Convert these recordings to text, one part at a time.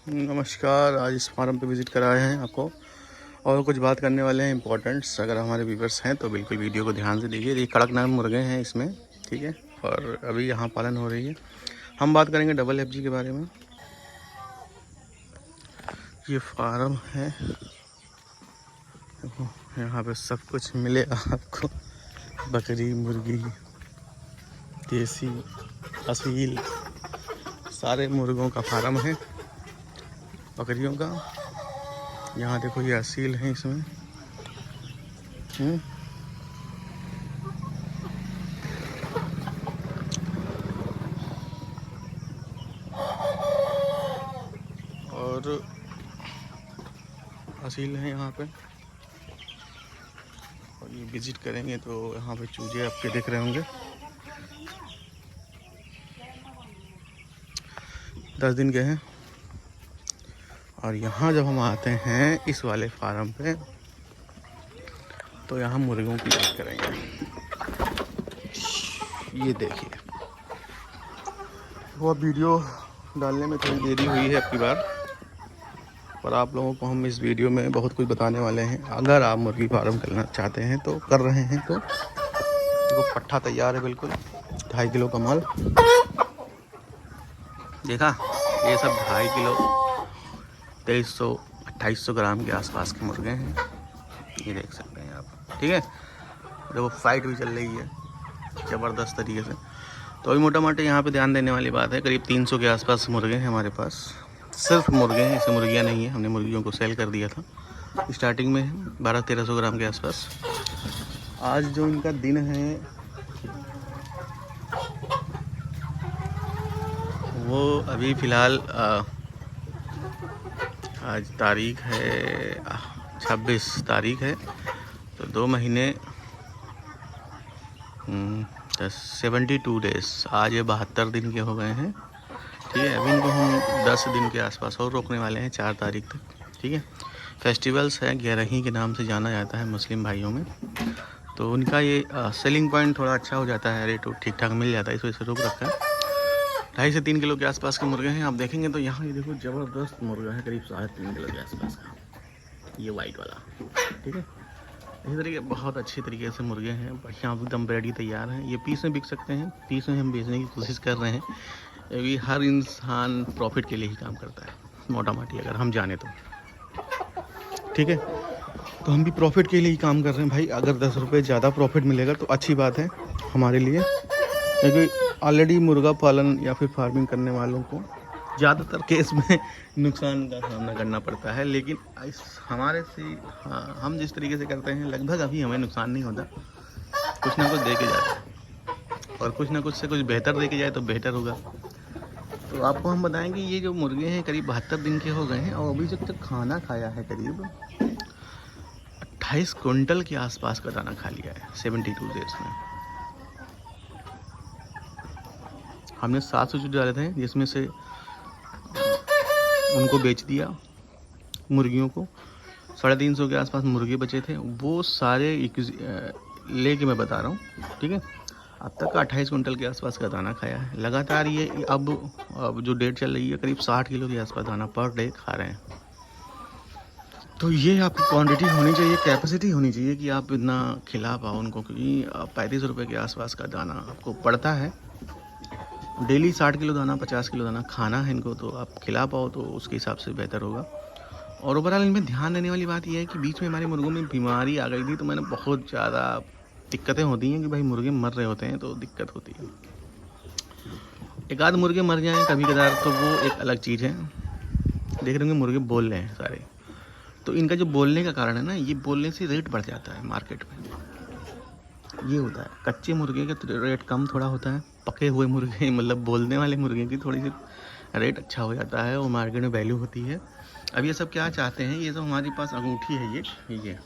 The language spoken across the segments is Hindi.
नमस्कार। आज इस फार्म पे विज़िट कराए हैं आपको और कुछ बात करने वाले हैं इंपॉर्टेंट्स। अगर हमारे व्यूवर्स हैं तो बिल्कुल वीडियो को ध्यान से देखिए। ये कड़कनाथ मुर्गे हैं इसमें, ठीक है। और अभी यहाँ पालन हो रही है। हम बात करेंगे डबल एफजी के बारे में। ये फार्म है, यहाँ पे सब कुछ मिलेगा आपको। बकरी, मुर्गी, देसी, असील, सारे मुर्गों का फार्म है, बकरियों का। यहाँ देखो ये असील है इसमें। और असील है यहाँ पे। और ये विज़िट करेंगे तो यहाँ पे चूजे आपके दिख रहे होंगे। 10 दिन के हैं। और यहाँ जब हम आते हैं इस वाले फार्म पे तो यहाँ मुर्गों की बात करेंगे। ये देखिए, वो वीडियो डालने में थोड़ी देरी हुई है आपकी बार, पर आप लोगों को हम इस वीडियो में बहुत कुछ बताने वाले हैं। अगर आप मुर्गी फार्म करना चाहते हैं तो कर रहे हैं तो देखो पट्ठा तैयार है बिल्कुल। 2.5 किलो का माल देखा। ये सब 2.5 किलो 2300-2800 ग्राम के आसपास के मुर्गे हैं। ये देख सकते हैं आप, ठीक है। देखो फाइट भी चल रही है ज़बरदस्त तरीके से। तो अभी मोटा मोटा यहाँ पे ध्यान देने वाली बात है, करीब 300 के आसपास मुर्गे हैं हमारे पास। सिर्फ मुर्गे हैं, इसमें मुर्गियाँ नहीं है। हमने मुर्गियों को सेल कर दिया था स्टार्टिंग में 1200-1300 ग्राम के आसपास। आज जो इनका दिन है वो अभी फ़िलहाल आज तारीख है 26 तारीख है, तो 2 महीने 72 डेज़। आज ये 72 दिन के हो गए हैं, ठीक है। अभी इनको हम 10 दिन के आसपास और रोकने वाले हैं, 4 तारीख तक, ठीक है। फेस्टिवल्स है, ग्यारही के नाम से जाना जाता है मुस्लिम भाइयों में। तो उनका ये सेलिंग पॉइंट थोड़ा अच्छा हो जाता है, रेट ठीक ठाक मिल जाता है, इस वजह से रोक रखा है। 2.5 से 3 किलो के आसपास के मुर्गे हैं। आप देखेंगे तो यहाँ ये देखो ज़बरदस्त मुर्गा है, करीब 3.5 किलो के आसपास का, ये वाइट वाला, ठीक है। इसी तरीके बहुत अच्छे तरीके से मुर्गे हैं, बढ़िया एकदम रेडी तैयार हैं। ये पीस में बिक सकते हैं, पीस में हम बेचने की कोशिश कर रहे हैं। अभी हर इंसान प्रॉफिट के लिए ही काम करता है, मोटा मोटी अगर हम जाने तो, ठीक है। तो हम भी प्रॉफिट के लिए ही काम कर रहे हैं भाई। अगर 10 रुपये ज़्यादा प्रॉफिट मिलेगा तो अच्छी बात है हमारे लिए, क्योंकि ऑलरेडी मुर्गा पालन या फिर फार्मिंग करने वालों को ज़्यादातर केस में नुकसान का सामना करना पड़ता है। लेकिन इस हमारे से हम जिस तरीके से करते हैं लगभग अभी हमें नुकसान नहीं होता। कुछ ना कुछ दे के जाए और कुछ ना कुछ से कुछ बेहतर दे के जाए तो बेहतर होगा। तो आपको हम बताएंगे ये जो मुर्गे हैं करीब 72 दिन के हो गए हैं और अभी तक खाना खाया है करीब 28 क्विंटल के आसपास का दाना खा लिया है 72 डेज में। हमने 700 चूजे डाले थे, जिसमें से उनको बेच दिया मुर्गियों को। 350 के आसपास मुर्गे बचे थे, वो सारे लेके मैं बता रहा हूँ, ठीक है। अब तक का 28 कुंटल के आसपास का दाना खाया है लगातार। ये अब जो डेट चल रही है करीब 60 किलो के आसपास दाना पर डे खा रहे हैं। तो ये आपकी क्वांटिटी होनी चाहिए, कैपेसिटी होनी चाहिए कि आप इतना खिला पाओ उनको, क्योंकि 35 रुपये के आसपास का दाना आपको पड़ता है डेली। 60 किलो दाना 50 किलो दाना खाना है इनको, तो आप खिला पाओ तो उसके हिसाब से बेहतर होगा। और ओवरऑल इनमें ध्यान देने वाली बात यह है कि बीच में हमारे मुर्गों में बीमारी आ गई थी, तो मैंने बहुत ज़्यादा दिक्कतें होती हैं कि भाई मुर्गे मर रहे होते हैं तो दिक्कत होती है। एक आध मुर्गे मर जाएँ कभी कदार तो वो एक अलग चीज़ है। देख रहे होंगे मुर्गे बोल रहे हैं सारे, तो इनका जो बोलने का कारण है ना, ये बोलने से रेट बढ़ जाता है मार्केट में। ये होता है, कच्चे मुर्गे का रेट कम थोड़ा होता है, पके हुए मुर्गे मतलब बोलने वाले मुर्गे की थोड़ी सी रेट अच्छा हो जाता है और मार्केट में वैल्यू होती है। अब ये सब क्या चाहते हैं, ये तो हमारे पास अंगूठी है ये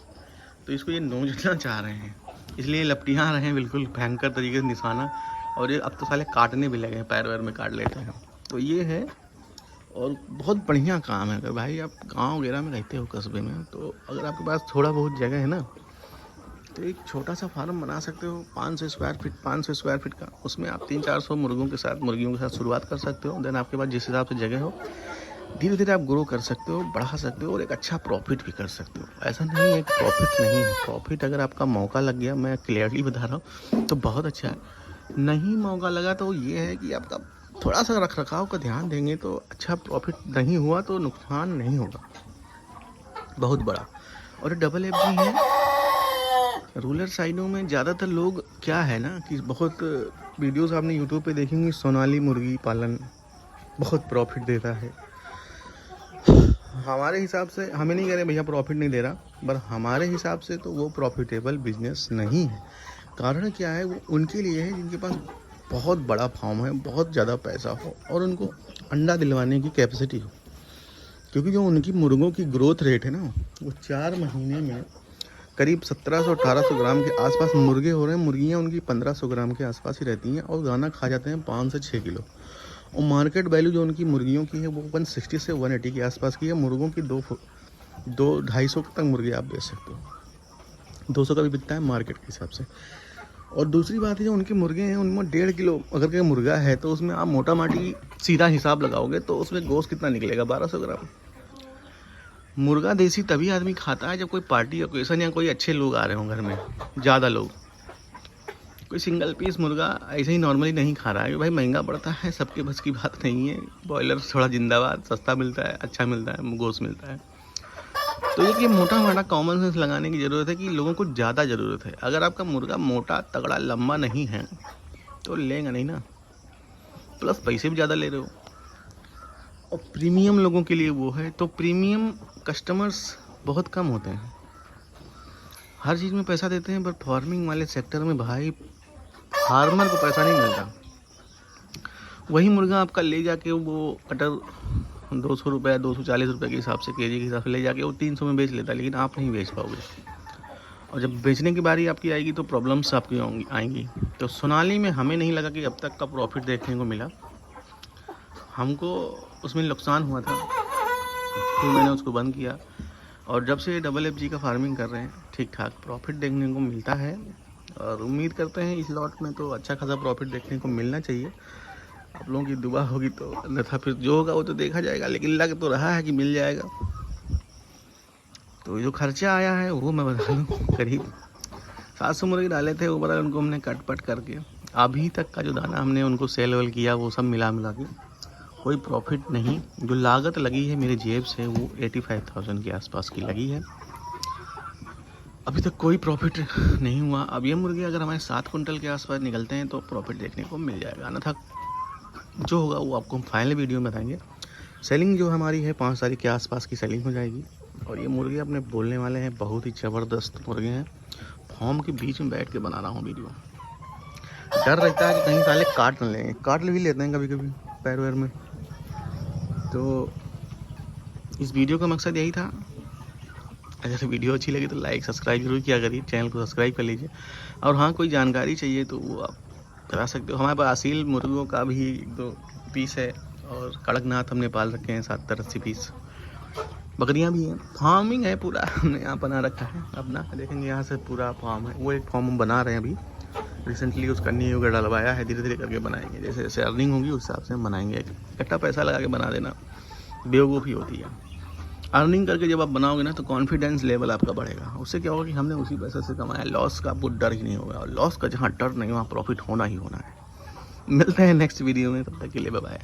तो इसको ये नोचना चाह रहे हैं, इसलिए लपटियाँ रहे हैं बिल्कुल भयंकर तरीके से निशाना। और ये अब तो साले काटने भी लगे हैं, पैर वैर में काट लेते हैं। तो ये है, और बहुत बढ़िया काम है। अगर भाई आप गाँव वगैरह में रहते हो, कस्बे में, तो अगर आपके पास थोड़ा बहुत जगह है ना, तो एक छोटा सा फार्म बना सकते हो 500 स्क्वायर फीट का। उसमें आप 300-400 मुर्गियों के साथ शुरुआत कर सकते हो। देन आपके पास जिस हिसाब से जगह हो धीरे धीरे आप ग्रो कर सकते हो, बढ़ा सकते हो और एक अच्छा प्रॉफिट भी कर सकते हो। ऐसा नहीं है कि प्रॉफिट नहीं है, प्रॉफिट अगर आपका मौका लग गया, मैं क्लियरली बता रहा हूँ, तो बहुत अच्छा है। नहीं मौका लगा तो ये है कि आपका थोड़ा सा रख रखाव का ध्यान देंगे तो अच्छा प्रॉफिट, नहीं हुआ तो नुकसान नहीं होगा बहुत बड़ा। और डबल एफजी है रूरल साइडों में ज़्यादातर लोग, क्या है ना कि बहुत वीडियोस आपने यूट्यूब पे देखेंगे, सोनाली मुर्गी पालन बहुत प्रॉफिट देता है। हमारे हिसाब से, हमें नहीं कह रहे भैया प्रॉफिट नहीं दे रहा, पर हमारे हिसाब से तो वो प्रॉफिटेबल बिजनेस नहीं है। कारण क्या है, वो उनके लिए है जिनके पास बहुत बड़ा फार्म है, बहुत ज़्यादा पैसा हो और उनको अंडा दिलवाने की कैपेसिटी हो। क्योंकि जो उनकी मुर्गों की ग्रोथ रेट है ना, वो 4 महीने में करीब 1700-1800 ग्राम के आसपास मुर्गे हो रहे हैं। मुर्गियाँ उनकी 1500 ग्राम के आसपास ही रहती हैं और दाना खा जाते हैं 5 से 6 किलो। और मार्केट वैल्यू जो उनकी मुर्गियों की है वो 160 से 180 के आसपास की है। मुर्गों की 200-250 तक मुर्गे आप बेच सकते हो, 200 का भी बिकता है मार्केट के हिसाब से। और दूसरी बात है, जो उनके मुर्गे हैं उनमें 1.5 किलो अगर कोई मुर्गा है तो उसमें आप मोटा माटी सीधा हिसाब लगाओगे तो उसमें गोश्त कितना निकलेगा, 1200 ग्राम। मुर्गा देसी तभी आदमी खाता है जब कोई पार्टी ओकेशन या कोई अच्छे लोग आ रहे हों घर में, ज़्यादा लोग। कोई सिंगल पीस मुर्गा ऐसे ही नॉर्मली नहीं खा रहा है, भाई महंगा पड़ता है, सबके बस की बात नहीं है। बॉयलर थोड़ा जिंदाबाद, सस्ता मिलता है, अच्छा मिलता है, गोश्त मिलता है। तो ये कि मोटा मोटा कॉमन सेंस लगाने की ज़रूरत है कि लोगों को ज़्यादा ज़रूरत है। अगर आपका मुर्गा मोटा तगड़ा लंबा नहीं है तो लेंगे नहीं ना, प्लस पैसे भी ज़्यादा ले रहे हो। और प्रीमियम लोगों के लिए वो है, तो प्रीमियम कस्टमर्स बहुत कम होते हैं। हर चीज़ में पैसा देते हैं, पर फार्मिंग वाले सेक्टर में भाई फार्मर को पैसा नहीं मिलता। वही मुर्गा आपका ले जाके वो कटर 200 रुपये, 240 रुपये के हिसाब से, केजी के हिसाब से ले जाके वो 300 में बेच लेता है, लेकिन आप नहीं बेच पाओगे। और जब बेचने की बारी आपकी आएगी तो प्रॉब्लम्स आपकी आएंगी। तो सोनाली में हमें नहीं लगा कि अब तक का प्रॉफिट देखने को मिला, हमको उसमें नुकसान हुआ था, फिर मैंने उसको बंद किया। और जब से डबल एफजी का फार्मिंग कर रहे हैं, ठीक ठाक प्रॉफिट देखने को मिलता है और उम्मीद करते हैं इस लॉट में तो अच्छा खासा प्रॉफिट देखने को मिलना चाहिए। आप लोगों की दुआ होगी तो, अन्यथा फिर जो होगा वो तो देखा जाएगा, लेकिन लग तो रहा है कि मिल जाएगा। तो जो खर्चा आया है वो मैं बता दूँ, करीब 700 मुर्गे डाले थे ऊपर, उनको हमने कट पट करके अभी तक का जो दाना हमने उनको सेल वेल किया वो सब मिला के कोई प्रॉफिट नहीं। जो लागत लगी है मेरे जेब से वो 85,000 के आसपास की लगी है। अभी तक कोई प्रॉफिट नहीं हुआ। अब ये मुर्गे अगर हमारे 7 कुंटल के आसपास निकलते हैं तो प्रॉफिट देखने को मिल जाएगा, अन्यथा जो होगा वो आपको हम फाइनल वीडियो में बताएंगे। सेलिंग जो हमारी है 5 तारीख के आसपास की सेलिंग हो जाएगी। और ये मुर्गे अपने बोलने वाले हैं, बहुत ही ज़बरदस्त मुर्गे हैं। फॉर्म के बीच में बैठ के बना रहा हूँ वीडियो, डर रहता है कि कहीं साले काट न लेंगे, काट भी लेते हैं कभी कभी पैर वैर में। तो इस वीडियो का मकसद यही था। अगर वीडियो अच्छी लगी तो लाइक सब्सक्राइब जरूर किया करिए, चैनल को सब्सक्राइब कर लीजिए। और हाँ, कोई जानकारी चाहिए तो वो आप करा सकते हो। हमारे पास असील मुर्गों का भी 1-2 पीस है और कड़कनाथ हमने पाल रखे हैं 70-80 पीस। बकरियां भी हैं, फार्मिंग है पूरा, हमने यहाँ बना रखा है अपना। देखेंगे यहाँ से पूरा फार्म है, वो एक फार्म हम बना रहे हैं अभी रिसेंटली, उसका नींव वगैरह डलवाया है, धीरे धीरे करके बनाएंगे। जैसे जैसे अर्निंग होगी उस हिसाब से हम बनाएंगे। इकट्ठा पैसा लगा के बना देना बेवकूफ़ी होती है। अर्निंग करके जब आप बनाओगे ना तो कॉन्फिडेंस लेवल आपका बढ़ेगा। उससे क्या होगा कि हमने उसी पैसे से कमाया, लॉस का आपको डर ही नहीं होगा। और लॉस का जहाँ डर नहीं वहाँ प्रॉफिट होना ही होना है। मिलते हैं नेक्स्ट वीडियो में, तब तक के लिए बाय बाय।